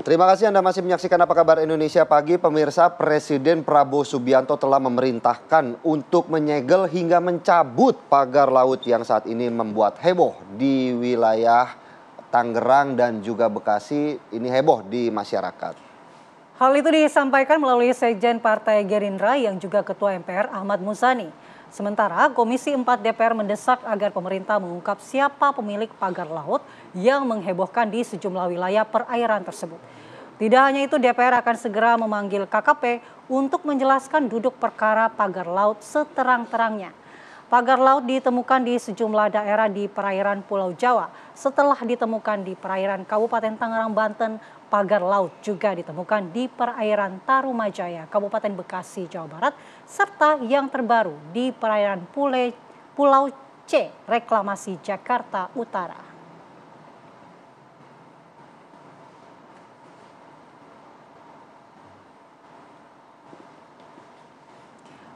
Terima kasih Anda masih menyaksikan Apa Kabar Indonesia Pagi. Pemirsa, Presiden Prabowo Subianto telah memerintahkan untuk menyegel hingga mencabut pagar laut yang saat ini membuat heboh di wilayah Tangerang dan juga Bekasi. Ini heboh di masyarakat. Hal itu disampaikan melalui Sekjen Partai Gerindra yang juga Ketua MPR Ahmad Muzani. Sementara Komisi 4 DPR mendesak agar pemerintah mengungkap siapa pemilik pagar laut yang menghebohkan di sejumlah wilayah perairan tersebut. Tidak hanya itu, DPR akan segera memanggil KKP untuk menjelaskan duduk perkara pagar laut seterang-terangnya. Pagar laut ditemukan di sejumlah daerah di perairan Pulau Jawa. Setelah ditemukan di perairan Kabupaten Tangerang, Banten, pagar laut juga ditemukan di perairan Tarumajaya, Kabupaten Bekasi, Jawa Barat, serta yang terbaru di perairan Pulau C, Reklamasi Jakarta Utara.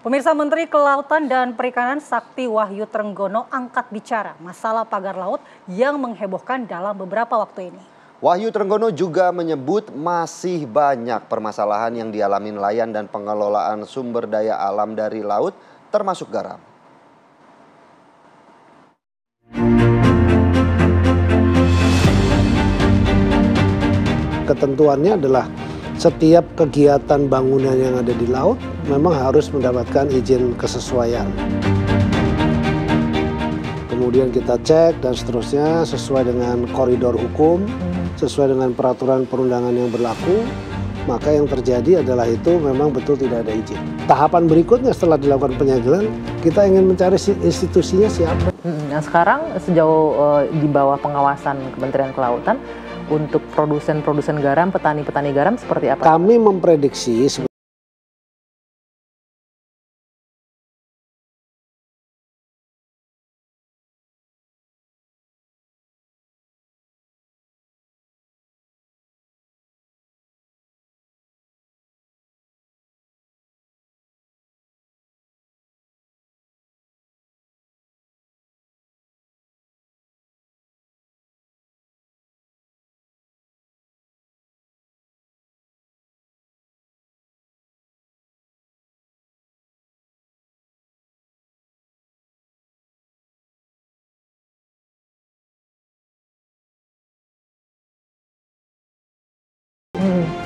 Pemirsa, Menteri Kelautan dan Perikanan Sakti Wahyu Trenggono angkat bicara masalah pagar laut yang menghebohkan dalam beberapa waktu ini. Wahyu Trenggono juga menyebut masih banyak permasalahan yang dialami nelayan dan pengelolaan sumber daya alam dari laut, termasuk garam. Ketentuannya adalah setiap kegiatan bangunan yang ada di laut memang harus mendapatkan izin kesesuaian. Kemudian kita cek dan seterusnya sesuai dengan koridor hukum, sesuai dengan peraturan perundangan yang berlaku, maka yang terjadi adalah itu memang betul tidak ada izin. Tahapan berikutnya setelah dilakukan penyegelan, kita ingin mencari institusinya siapa. Nah, sekarang sejauh di bawah pengawasan Kementerian Kelautan, untuk produsen garam, petani garam seperti apa? Kami memprediksi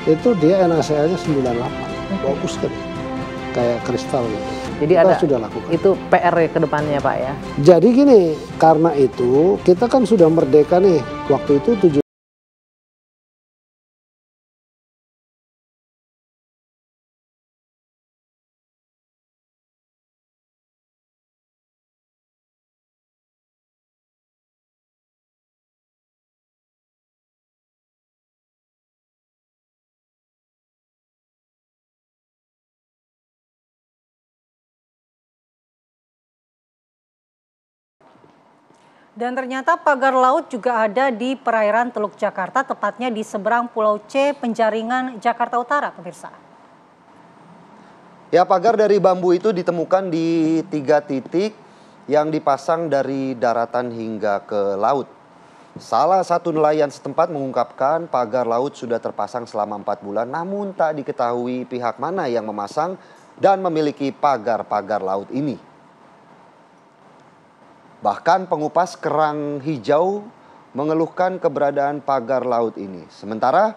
itu dia NaCl-nya 98, bagus kan, kayak kristal gitu. Jadi kita sudah lakukan. Itu PR ke depannya Pak ya? Jadi gini, karena itu kita kan sudah merdeka nih, waktu itu 7. Dan ternyata pagar laut juga ada di perairan Teluk Jakarta, tepatnya di seberang Pulau C, Penjaringan, Jakarta Utara, pemirsa. Ya, pagar dari bambu itu ditemukan di 3 titik yang dipasang dari daratan hingga ke laut. Salah satu nelayan setempat mengungkapkan pagar laut sudah terpasang selama 4 bulan, namun tak diketahui pihak mana yang memasang dan memiliki pagar-pagar laut ini. Bahkan pengupas kerang hijau mengeluhkan keberadaan pagar laut ini. Sementara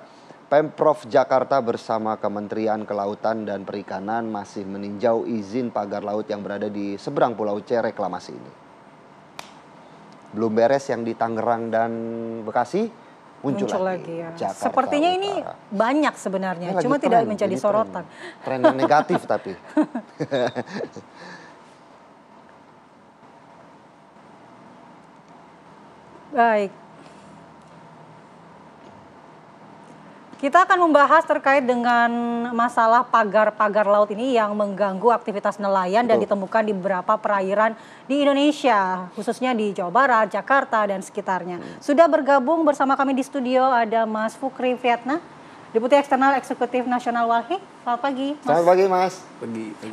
Pemprov Jakarta bersama Kementerian Kelautan dan Perikanan masih meninjau izin pagar laut yang berada di seberang Pulau C reklamasi ini. Belum beres yang di Tangerang dan Bekasi, muncul lagi ya. Jakarta Sepertinya Utara. Ini banyak sebenarnya, cuma tidak menjadi sorotan. Tren yang negatif tapi. Baik. Kita akan membahas terkait dengan masalah pagar-pagar laut ini yang mengganggu aktivitas nelayan dan ditemukan di beberapa perairan di Indonesia, khususnya di Jawa Barat, Jakarta, dan sekitarnya. Sudah bergabung bersama kami di studio ada Mas Fukri Viatna, Deputi Eksternal Eksekutif Nasional Walhi. Selamat pagi, Mas. Selamat pagi, Mas.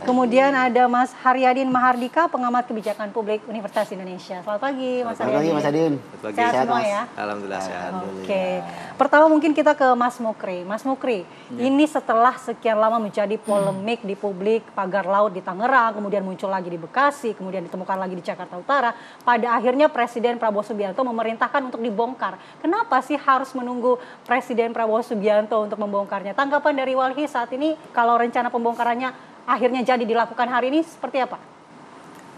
Kemudian ada Mas Haryadin Mahardika, pengamat kebijakan publik Universitas Indonesia. Selamat pagi, Mas Selamat pagi, Mas Adin. Sehat semua ya? Alhamdulillah sehat. Oke. Pertama mungkin kita ke Mas Mukri. Mas Mukri, ini setelah sekian lama menjadi polemik di publik, pagar laut di Tangerang, kemudian muncul lagi di Bekasi, kemudian ditemukan lagi di Jakarta Utara. Pada akhirnya Presiden Prabowo Subianto memerintahkan untuk dibongkar. Kenapa sih harus menunggu Presiden Prabowo Subianto untuk membongkarnya? Tanggapan dari Walhi saat ini, kalau rencana pembongkarannya akhirnya jadi dilakukan hari ini seperti apa?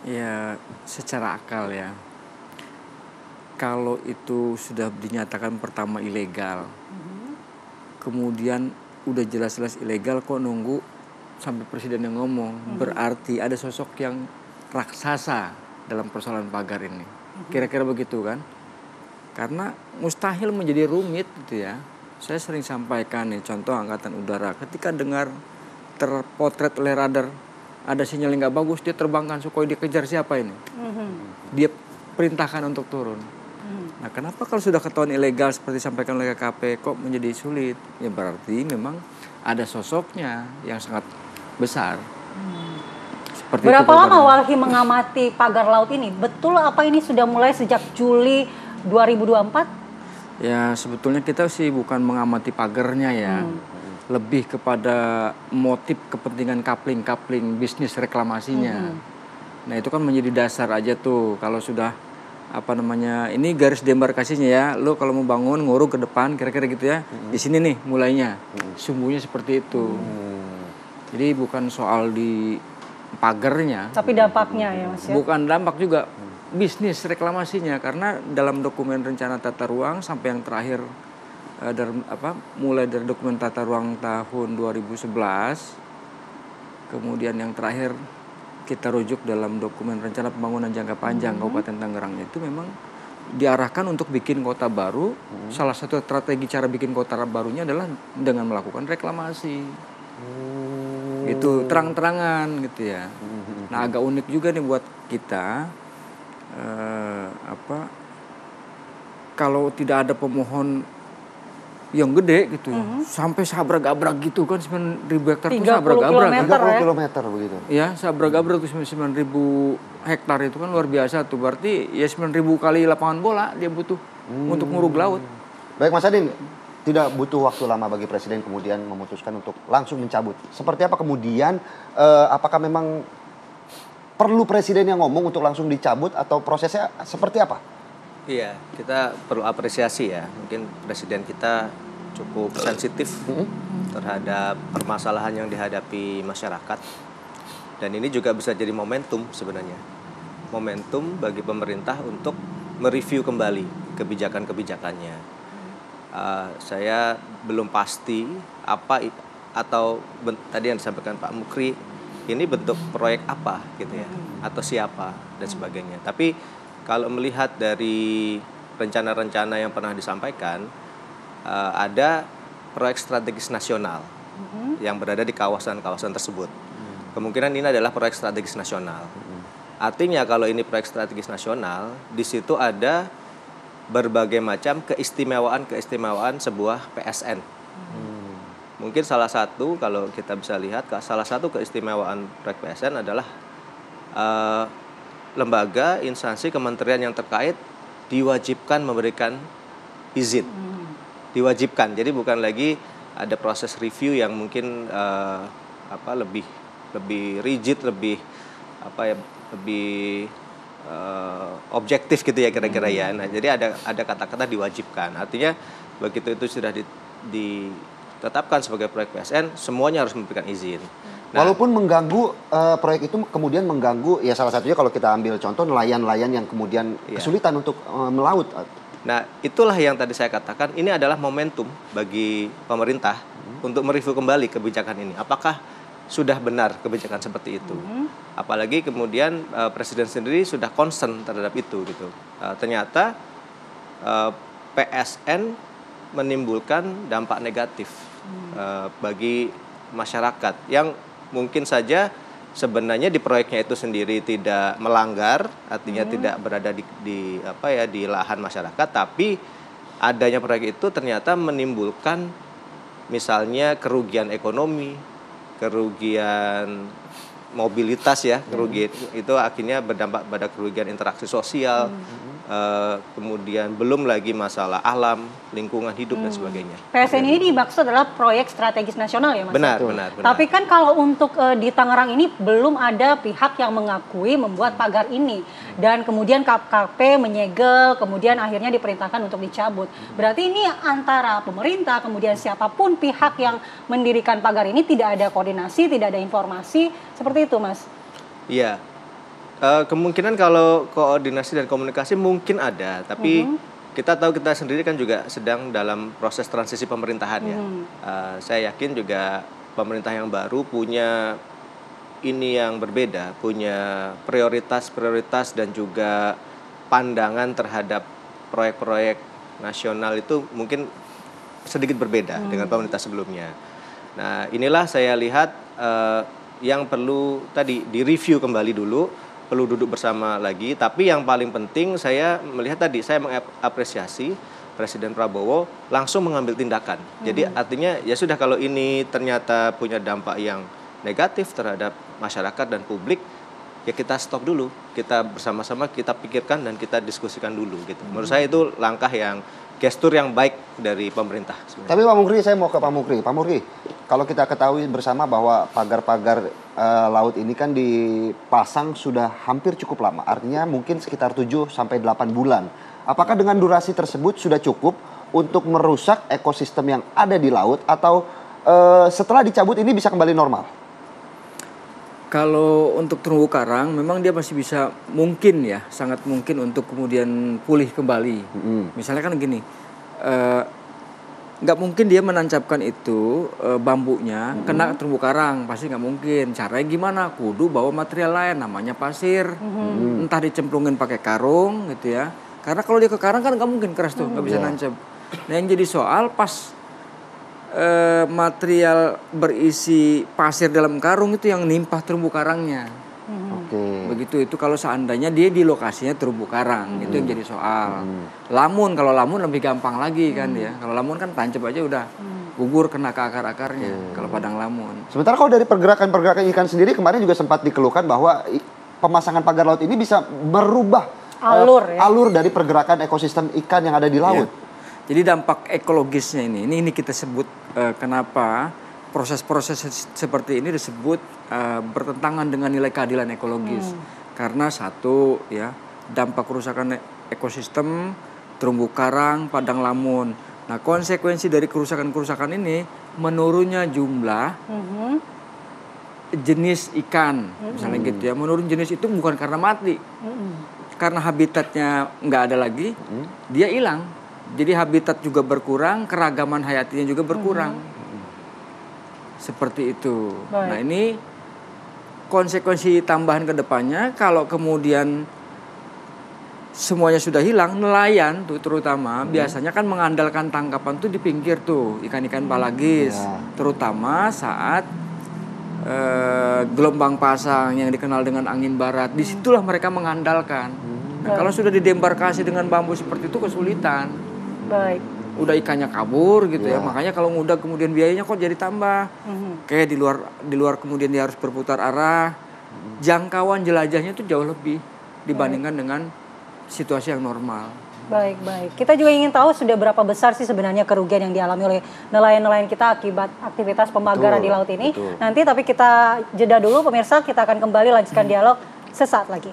Ya, secara akal ya. Kalau itu sudah dinyatakan pertama ilegal, kemudian udah jelas-jelas ilegal, kok nunggu sampai presiden yang ngomong? Berarti ada sosok yang raksasa dalam persoalan pagar ini. Kira-kira begitu kan? Karena mustahil menjadi rumit gitu ya. Saya sering sampaikan nih, contoh Angkatan Udara, ketika dengar terpotret oleh radar ada sinyal yang nggak bagus, dia terbangkan Sukhoi, dia kejar siapa ini? Dia perintahkan untuk turun. Nah, kenapa kalau sudah ketahuan ilegal seperti disampaikan oleh KKP kok menjadi sulit? Ya berarti memang ada sosoknya yang sangat besar. Seperti Berapa lama Walhi mengamati pagar laut ini? Betul apa ini sudah mulai sejak Juli 2024? Ya sebetulnya kita sih bukan mengamati pagarnya ya. Lebih kepada motif kepentingan kapling bisnis reklamasinya. Nah itu kan menjadi dasar aja tuh. Kalau sudah ini garis demarkasinya ya. Lo kalau mau bangun nguruk ke depan kira-kira gitu ya. Di sini nih mulainya. Sumbunya seperti itu. Jadi bukan soal di pagarnya. Tapi dampaknya ya Mas ya? Bukan dampak juga. Bisnis reklamasinya, karena dalam dokumen rencana tata ruang sampai yang terakhir mulai dari dokumen tata ruang tahun 2011, kemudian yang terakhir kita rujuk dalam dokumen rencana pembangunan jangka panjang Kabupaten Tangerang, itu memang diarahkan untuk bikin kota baru. Salah satu strategi cara bikin kota barunya adalah dengan melakukan reklamasi. Itu terang-terangan gitu ya. Nah agak unik juga nih buat kita. Kalau tidak ada pemohon yang gede gitu, sampai sabrak-abrak gitu kan, 9.000 hektar itu sabrak-abrak. 30 kilometer begitu. Ya, sabrak-abrak itu 9.000 hektar itu kan luar biasa tuh. Berarti ya 9.000 kali lapangan bola dia butuh untuk nguruk laut. Baik Mas Adin, tidak butuh waktu lama bagi Presiden kemudian memutuskan untuk langsung mencabut. Seperti apa kemudian, apakah memang perlu Presiden yang ngomong untuk langsung dicabut atau prosesnya seperti apa? Iya, kita perlu apresiasi ya. Mungkin Presiden kita cukup sensitif terhadap permasalahan yang dihadapi masyarakat. Dan ini juga bisa jadi momentum sebenarnya. Momentum bagi pemerintah untuk mereview kembali kebijakan-kebijakannya. Saya belum pasti apa atau tadi yang disampaikan Pak Mukri, ini bentuk proyek apa gitu ya, atau siapa dan sebagainya. Tapi kalau melihat dari rencana-rencana yang pernah disampaikan, ada proyek strategis nasional yang berada di kawasan-kawasan tersebut. Kemungkinan ini adalah proyek strategis nasional. Artinya kalau ini proyek strategis nasional, di situ ada berbagai macam keistimewaan sebuah PSN. Mungkin salah satu, kalau kita bisa lihat, salah satu keistimewaan proyek PSN adalah lembaga, instansi, kementerian yang terkait diwajibkan memberikan izin. Diwajibkan, jadi bukan lagi ada proses review yang mungkin lebih rigid, lebih objektif gitu ya kira-kira ya. Nah, jadi ada kata-kata diwajibkan. Artinya begitu itu sudah ditetapkan sebagai proyek PSN, semuanya harus memberikan izin. Nah, walaupun mengganggu proyek itu kemudian mengganggu, ya salah satunya kalau kita ambil contoh nelayan-nelayan yang kemudian kesulitan untuk melaut. Nah, itulah yang tadi saya katakan, ini adalah momentum bagi pemerintah untuk mereview kembali kebijakan ini. Apakah sudah benar kebijakan seperti itu? Apalagi kemudian Presiden sendiri sudah concern terhadap itu gitu. Ternyata PSN menimbulkan dampak negatif bagi masyarakat yang mungkin saja sebenarnya di proyeknya itu sendiri tidak melanggar, artinya tidak berada di lahan masyarakat, tapi adanya proyek itu ternyata menimbulkan misalnya kerugian ekonomi, kerugian mobilitas ya, kerugian itu akhirnya berdampak pada kerugian interaksi sosial, kemudian belum lagi masalah alam, lingkungan hidup dan sebagainya. PSN ini dimaksud adalah proyek strategis nasional ya Mas? Benar. Tapi kan kalau untuk di Tangerang ini belum ada pihak yang mengakui membuat pagar ini. Dan kemudian KKP menyegel, kemudian akhirnya diperintahkan untuk dicabut. Berarti ini antara pemerintah, kemudian siapapun pihak yang mendirikan pagar ini tidak ada koordinasi, tidak ada informasi, seperti itu Mas? Iya. Kemungkinan kalau koordinasi dan komunikasi mungkin ada, tapi kita tahu kita sendiri kan juga sedang dalam proses transisi pemerintahan ya. Saya yakin juga pemerintah yang baru punya ini yang berbeda, punya prioritas dan juga pandangan terhadap proyek-proyek nasional itu mungkin sedikit berbeda dengan pemerintah sebelumnya. Nah, inilah saya lihat yang perlu tadi direview kembali dulu, perlu duduk bersama lagi. Tapi yang paling penting saya melihat tadi, saya mengapresiasi Presiden Prabowo langsung mengambil tindakan. Jadi artinya ya sudah, kalau ini ternyata punya dampak yang negatif terhadap masyarakat dan publik, ya kita stop dulu, kita bersama-sama kita pikirkan dan kita diskusikan dulu gitu. Menurut saya itu langkah yang gestur yang baik dari pemerintah sebenarnya. Tapi Pak Mukri, saya mau ke Pak Mukri. Pak Mukri, kalau kita ketahui bersama bahwa pagar-pagar laut ini kan dipasang sudah hampir cukup lama. Artinya mungkin sekitar 7 sampai 8 bulan. Apakah dengan durasi tersebut sudah cukup untuk merusak ekosistem yang ada di laut, atau setelah dicabut ini bisa kembali normal? Kalau untuk terumbu karang memang dia masih bisa, mungkin ya, sangat mungkin untuk kemudian pulih kembali. Misalnya kan gini, nggak mungkin dia menancapkan itu bambunya kena terumbu karang, pasti nggak mungkin. Caranya gimana? Kudu bawa material lain, namanya pasir, entah dicemplungin pakai karung gitu ya. Karena kalau dia ke karang kan nggak mungkin keras tuh, nggak bisa nancap. Nah yang jadi soal pas material berisi pasir dalam karung itu yang nimpah terumbu karangnya. Begitu itu kalau seandainya dia di lokasinya terumbu karang, itu yang jadi soal. Kalau lamun lebih gampang lagi kan ya. Kalau lamun kan tancap aja udah gugur, kena ke akar-akarnya kalau padang lamun. Sementara kalau dari pergerakan ikan sendiri kemarin juga sempat dikeluhkan bahwa pemasangan pagar laut ini bisa merubah alur dari pergerakan ekosistem ikan yang ada di laut. Jadi dampak ekologisnya ini kita sebut kenapa proses-proses seperti ini disebut bertentangan dengan nilai keadilan ekologis. Karena satu ya, dampak kerusakan ekosistem terumbu karang, padang lamun. Nah, konsekuensi dari kerusakan-kerusakan ini menurunnya jumlah jenis ikan, misalnya gitu ya. Menurun jenis itu bukan karena mati. Karena habitatnya nggak ada lagi, dia hilang. Jadi habitat juga berkurang, keragaman hayatinya juga berkurang. Seperti itu. Baik. Nah ini konsekuensi tambahan ke depannya, kalau kemudian semuanya sudah hilang, nelayan tuh terutama biasanya kan mengandalkan tangkapan tuh di pinggir tuh, ikan-ikan palagis. Terutama saat gelombang pasang yang dikenal dengan angin barat, disitulah mereka mengandalkan. Nah kalau sudah didembarkasi dengan bambu seperti itu kesulitan. Baik. Udah ikannya kabur gitu ya. Makanya kalau udah kemudian biayanya kok jadi tambah. Kayak di luar kemudian dia harus berputar arah. Jangkauan jelajahnya itu jauh lebih dibandingkan dengan situasi yang normal. Baik. Kita juga ingin tahu sudah berapa besar sih sebenarnya kerugian yang dialami oleh nelayan-nelayan kita akibat aktivitas pembakaran di laut ini. Nanti tapi kita jeda dulu pemirsa, kita akan kembali lanjutkan dialog sesaat lagi.